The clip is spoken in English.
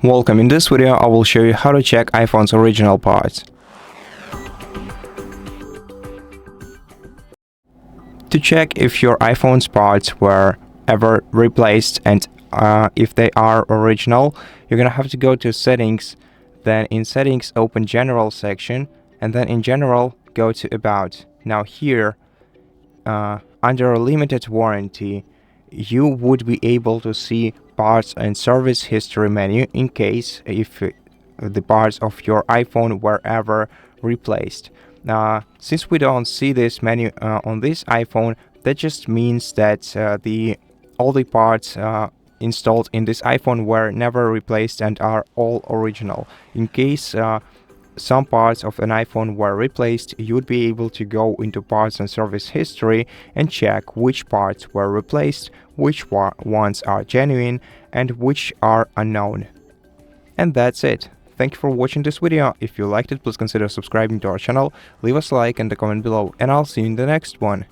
Welcome. In this video, I will show you how to check iPhone's original parts. To check if your iPhone's parts were ever replaced and if they are original, you're gonna have to go to Settings, then in Settings open General section, and then in General go to About. Now here, under Limited Warranty, you would be able to see parts and service history menu in case if the parts of your iPhone were ever replaced. Since we don't see this menu on this iPhone, that just means that all the parts installed in this iPhone were never replaced and are all original. In case some parts of an iPhone were replaced, you would be able to go into parts and service history and check which parts were replaced, which ones are genuine, and which are unknown. And that's it. Thank you for watching this video. If you liked it, please consider subscribing to our channel, leave us a like and a comment below, and I'll see you in the next one.